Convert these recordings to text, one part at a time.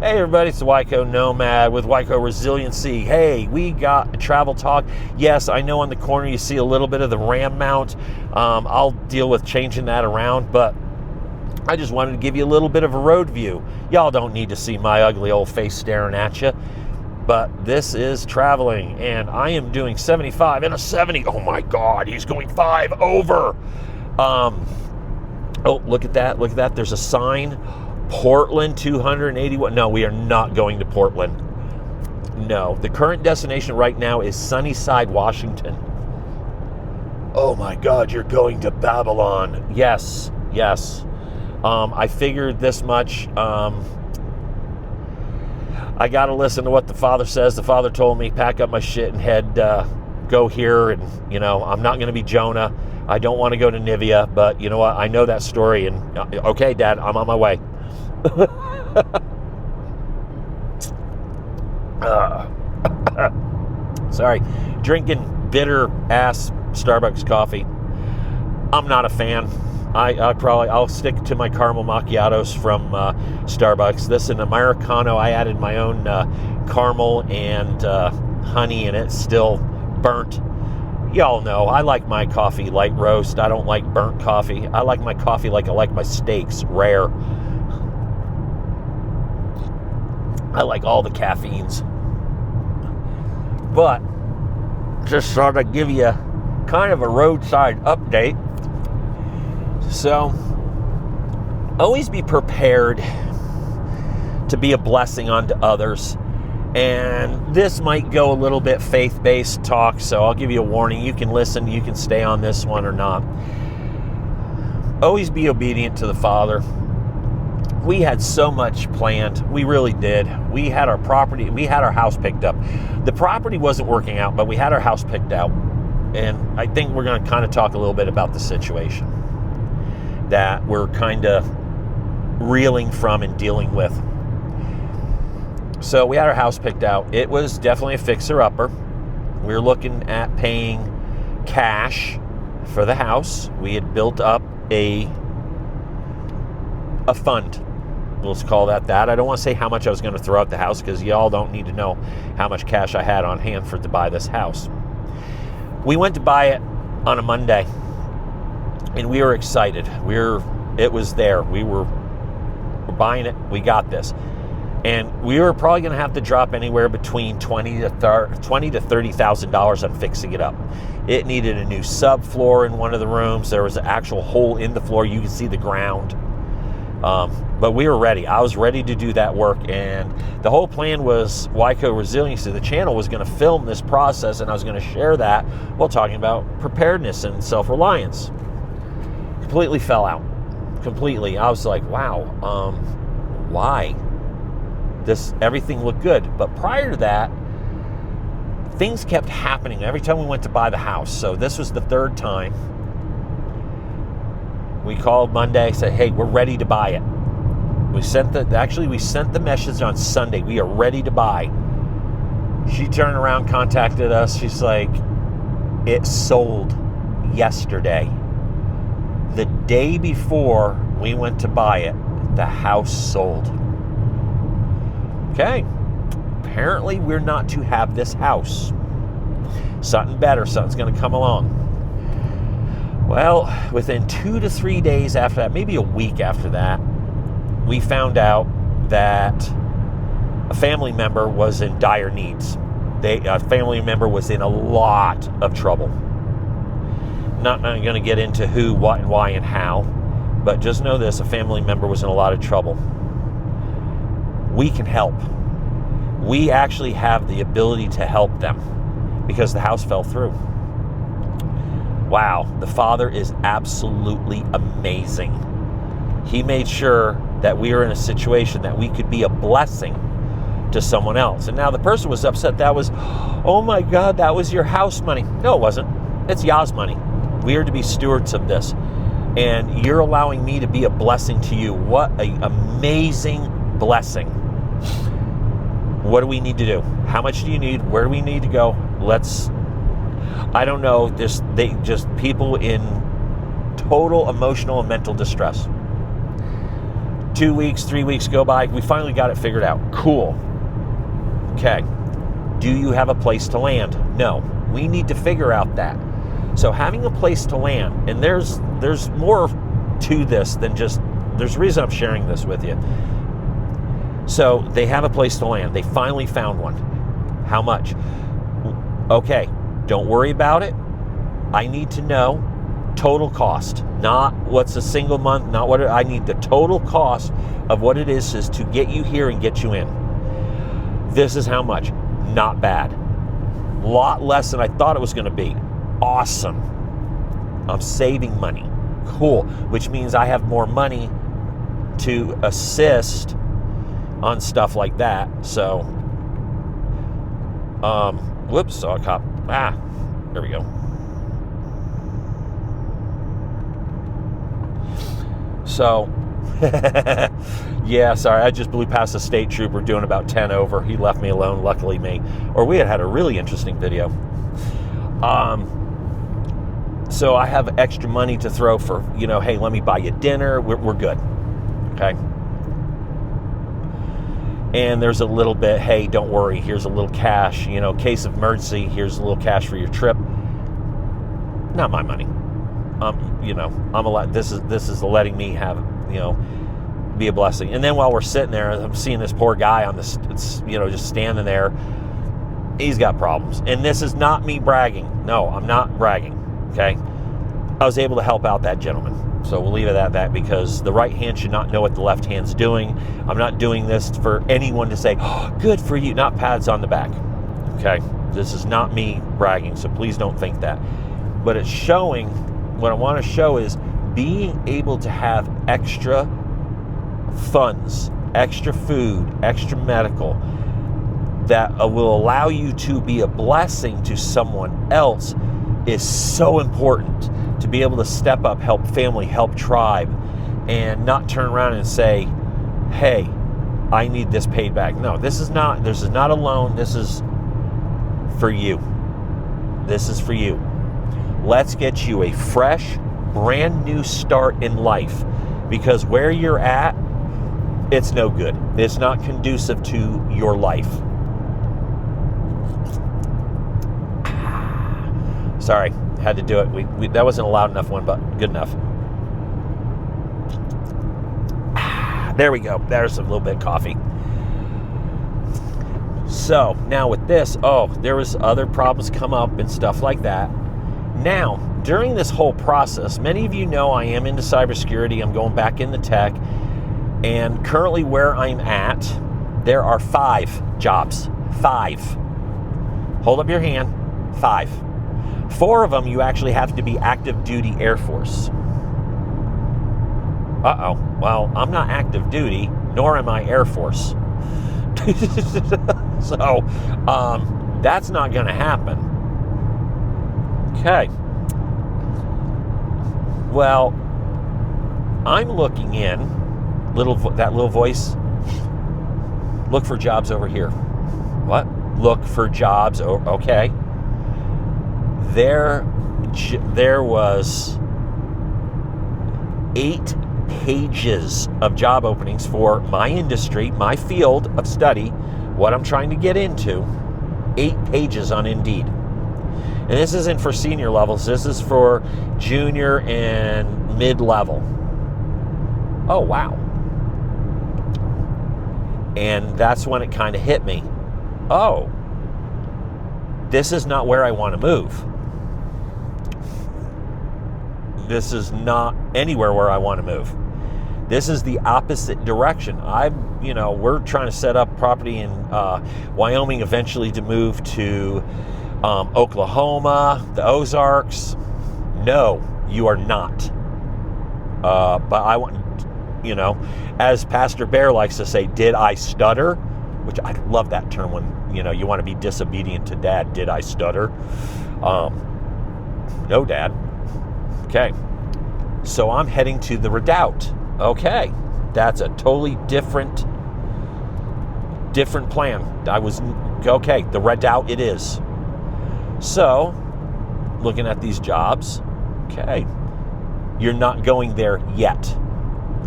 Hey everybody, it's the Wyco Nomad with Wyco Resiliency. Hey, we got a travel talk. Yes, I know on the corner you see a little bit of the RAM mount. I'll deal with changing that around, but I just wanted to give you a little bit of a road view. Y'all don't need to see my ugly old face staring at you, but this is traveling, and I am doing 75 and a 70. Oh my God, he's going 5 over. Oh, look at that, look at that. There's a sign. Portland 281. No, we are not going to Portland. No, the current destination right now is Sunnyside, Washington. Oh my God, you're going to Babylon. Yes, yes. I figured this much. I got to listen to what the Father says. The Father told me, pack up my shit and head, go here. And, you know, I'm not going to be Jonah. I don't want to go to Nivea, but you know what? I know that story. And okay, Dad, I'm on my way. Sorry, drinking bitter ass Starbucks coffee. I'm not a fan. I'll stick to my caramel macchiatos from Starbucks. This is an Americano. I added my own caramel and honey, and it's still burnt. Y'all know I like my coffee light roast. I don't like burnt coffee. I like my coffee like I like my steaks, rare. I like all the caffeines. But just thought I'd give you kind of a roadside update. So, always be prepared to be a blessing unto others. And this might go a little bit faith-based talk, so I'll give you a warning. You can listen, you can stay on this one or not. Always be obedient to the Father. We had so much planned. We really did. We had our property, we had our house picked up. The property wasn't working out, but we had our house picked out. And I think we're going to kind of talk a little bit about the situation that we're kind of reeling from and dealing with. So we had our house picked out. It was definitely a fixer-upper. We were looking at paying cash for the house. We had built up a fund. Let's call that. I don't want to say how much I was going to throw at the house because y'all don't need to know how much cash I had on hand to buy this house. We went to buy it on a Monday, and we were excited. It was there. We're buying it. We got this. And we were probably going to have to drop anywhere between $20,000 to $30,000 on fixing it up. It needed a new subfloor in one of the rooms. There was an actual hole in the floor. You could see the ground. But we were ready. I was ready to do that work. And the whole plan was Wyco Resiliency. The channel was going to film this process, and I was going to share that while talking about preparedness and self-reliance. Completely fell out. Completely. I was like, wow, why? Everything looked good. But prior to that, things kept happening every time we went to buy the house. So this was the third time. We called Monday, said, hey, we're ready to buy it. We sent the message on Sunday. We are ready to buy. She turned around, contacted us. She's like, it sold yesterday. The day before we went to buy it, the house sold. Okay. Apparently, we're not to have this house. Something better, something's going to come along. Well, within 2 to 3 days after that, maybe a week after that, we found out that a family member was in dire needs. A family member was in a lot of trouble. Not going to get into who, what, and why, and how, but just know this, a family member was in a lot of trouble. We can help. We actually have the ability to help them because the house fell through. Wow, the Father is absolutely amazing. He made sure that we were in a situation that we could be a blessing to someone else. And now the person was upset. That was, oh my God, that was your house money. No, it wasn't. It's Yah's money. We are to be stewards of this. And you're allowing me to be a blessing to you. What an amazing blessing. What do we need to do? How much do you need? Where do we need to go? I don't know, people in total emotional and mental distress. 2 weeks, 3 weeks go by. We finally got it figured out. Cool. Okay. Do you have a place to land? No. We need to figure out that. So having a place to land, and there's more to this than just, there's a reason I'm sharing this with you. So they have a place to land. They finally found one. How much? Okay, don't worry about it. I need to know total cost, not what's a single month, not what I need the total cost of what it is to get you here and get you in. This is how much. Not bad. A lot less than I thought it was going to be. Awesome. I'm saving money. Cool. Which means I have more money to assist on stuff like that. So, whoops, saw a cop. There we go. So, yeah, sorry, I just blew past a state trooper doing about 10 over. He left me alone, luckily me. Or we had a really interesting video. So I have extra money to throw for, hey, let me buy you dinner. We're good. Okay. And there's a little bit, hey, don't worry, here's a little cash, case of emergency, here's a little cash for your trip. Not my money. This is letting me have, be a blessing. And then while we're sitting there, I'm seeing this poor guy on this, just standing there. He's got problems. And this is not me bragging. No, I'm not bragging. Okay. I was able to help out that gentleman. So we'll leave it at that, because the right hand should not know what the left hand's doing. I'm not doing this for anyone to say, oh, good for you, not pats on the back. Okay. This is not me bragging. So please don't think that. But it's showing, what I want to show is being able to have extra funds, extra food, extra medical that will allow you to be a blessing to someone else is so important. To be able to step up, help family, help tribe, and not turn around and say, hey, I need this paid back. No, this is not a loan. This is for you. This is for you. Let's get you a fresh, brand new start in life, because where you're at, it's no good. It's not conducive to your life. Sorry, had to do it. That wasn't a loud enough one, but good enough. There we go. There's a little bit of coffee. So now with this, there was other problems come up and stuff like that. Now, during this whole process, many of you know I am into cybersecurity. I'm going back into tech. And currently where I'm at, there are 5 jobs. 5. Hold up your hand. 5. 4 of them, you actually have to be active duty Air Force. Well, I'm not active duty, nor am I Air Force. So, that's not going to happen. Okay. Well, I'm looking in, that little voice, look for jobs over here. What? Look for jobs, okay. There was 8 pages of job openings for my industry, my field of study, what I'm trying to get into. 8 pages on Indeed. And this isn't for senior levels. This is for junior and mid-level. Oh, wow. And that's when it kind of hit me. Oh, this is not where I want to move. This is not anywhere where I want to move. This is the opposite direction. We're trying to set up property in Wyoming eventually to move to Oklahoma, the Ozarks. No, you are not. But I want, as Pastor Bear likes to say, did I stutter? Which I love that term when, you want to be disobedient to Dad. Did I stutter? No, Dad. Okay. So I'm heading to the Redoubt. Okay. That's a totally different plan. The Redoubt it is. So, looking at these jobs, okay. You're not going there yet.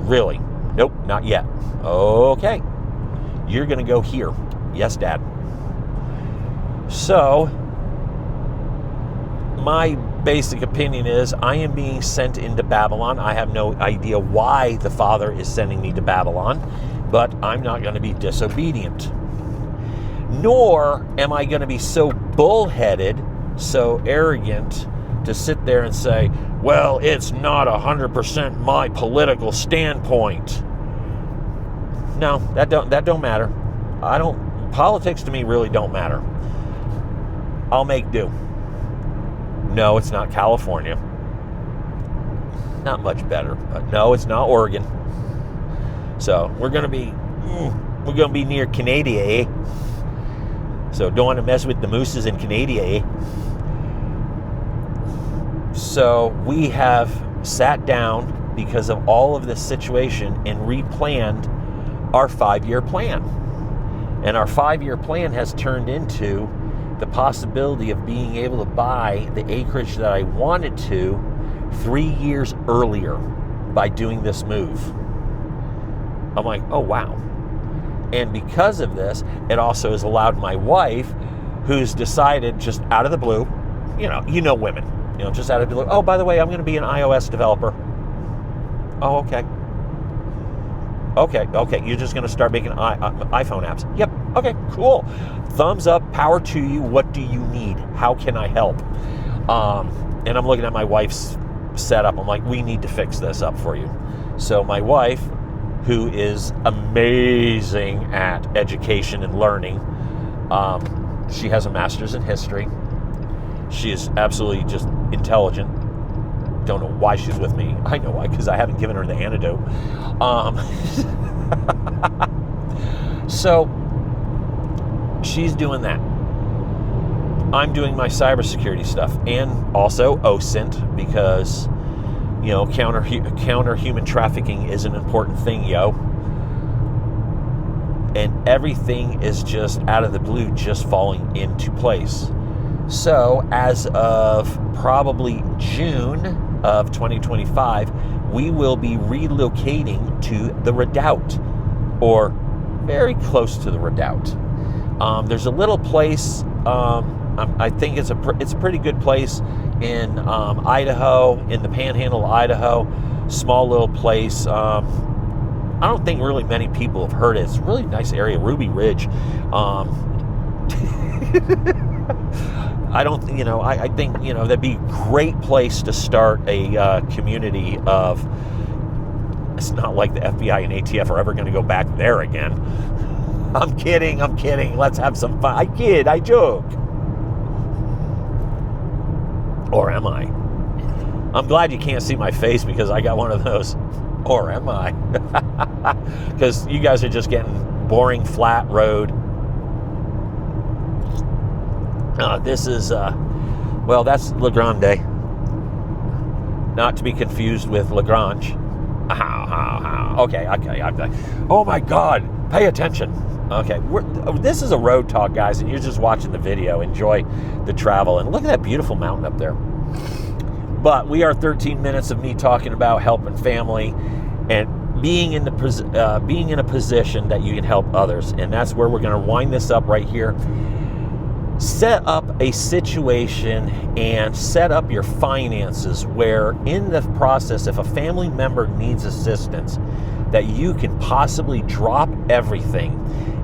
Really. Nope, not yet. Okay, you're going to go here. Yes, Dad. So, my basic opinion is I am being sent into Babylon. I have no idea why the Father is sending me to Babylon, but I'm not going to be disobedient. Nor am I going to be so bullheaded, so arrogant, to sit there and say, well, it's not 100% my political standpoint. No, that don't matter. Politics to me really don't matter. I'll make do. No, it's not California. Not much better. But no, it's not Oregon. So we're gonna be near Canada, eh? So don't want to mess with the mooses in Canada, eh? So we have sat down because of all of this situation and replanned our 5-year plan. And our 5-year plan has turned into the possibility of being able to buy the acreage that I wanted to 3 years earlier by doing this move. I'm like, oh, wow. And because of this, it also has allowed my wife, who's decided just out of the blue, you know women, just out of the blue, oh, by the way, I'm going to be an iOS developer. Oh, okay. Okay, you're just going to start making iPhone apps. Yep, okay, cool. Thumbs up, power to you. What do you need? How can I help? And I'm looking at my wife's setup. I'm like, we need to fix this up for you. So my wife, who is amazing at education and learning, she has a master's in history. She is absolutely just intelligent. Don't know why she's with me. I know why, because I haven't given her the antidote. So she's doing that. I'm doing my cybersecurity stuff, and also OSINT, because counter human trafficking is an important thing, yo. And everything is just out of the blue, just falling into place. So as of probably June of 2025, we will be relocating to the Redoubt, or very close to the Redoubt. There's a little place, I think it's a pretty good place in Idaho, in the panhandle of Idaho. Small little place. I don't think really many people have heard it. It's a really nice area, Ruby Ridge. I think, that'd be a great place to start a community of, it's not like the FBI and ATF are ever going to go back there again. I'm kidding. Let's have some fun. I kid, I joke. Or am I? I'm glad you can't see my face, because I got one of those. Or am I? Because you guys are just getting boring flat road. This is, that's La Grande. Not to be confused with Lagrange. Okay. Oh my God, pay attention. Okay, this is a road talk, guys, and you're just watching the video. Enjoy the travel, and look at that beautiful mountain up there. But we are 13 minutes of me talking about helping family and being in a position that you can help others, and that's where we're going to wind this up right here. Set up a situation and set up your finances where, in the process, if a family member needs assistance, that you can possibly drop everything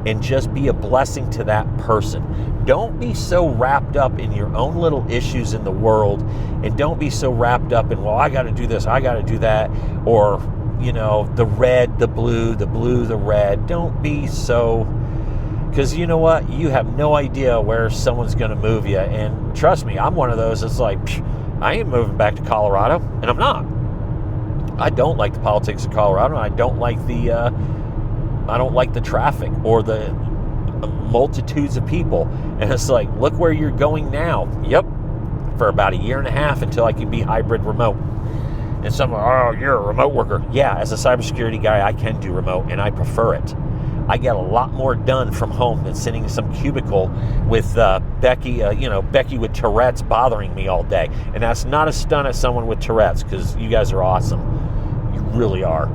and just be a blessing to that person. Don't be so wrapped up in your own little issues in the world, and don't be so wrapped up in, well, I got to do this, I got to do that, or, the red, the blue, the red. Don't be so... Because you know what? You have no idea where someone's going to move you. And trust me, I'm one of those that's like, I ain't moving back to Colorado. And I'm not. I don't like the politics of Colorado. I don't like the traffic or the multitudes of people. And it's like, look where you're going now. Yep. For about a year and a half until I can be hybrid remote. And someone, oh, you're a remote worker. Yeah, as a cybersecurity guy, I can do remote, and I prefer it. I get a lot more done from home than sitting in some cubicle with Becky with Tourette's bothering me all day. And that's not a stunt at someone with Tourette's, because you guys are awesome. You really are.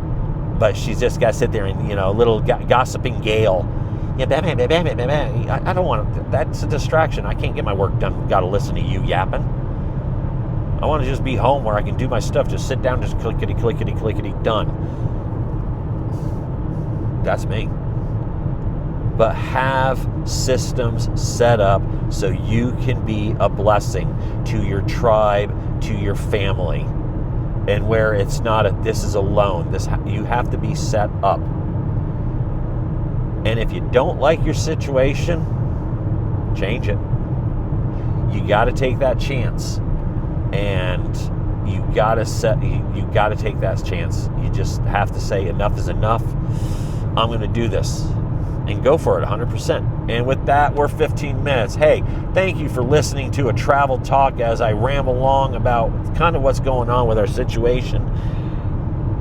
But she's just got to sit there and, a little gossiping gale. Yeah, bam. I don't want to. That's a distraction. I can't get my work done. Got to listen to you yapping. I want to just be home where I can do my stuff. Just sit down, just clickety, done. That's me. But have systems set up so you can be a blessing to your tribe, to your family, and where it's not this is alone. You have to be set up. And if you don't like your situation, change it. You got to take that chance, and you got to take that chance. You just have to say enough is enough. I'm going to do this. And go for it 100%. And with that, we're 15 minutes. Hey, thank you for listening to a travel talk as I ramble along about kind of what's going on with our situation.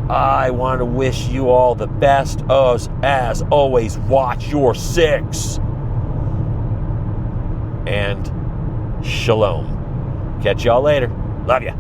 I want to wish you all the best. As always, watch your six. And shalom. Catch y'all later. Love ya.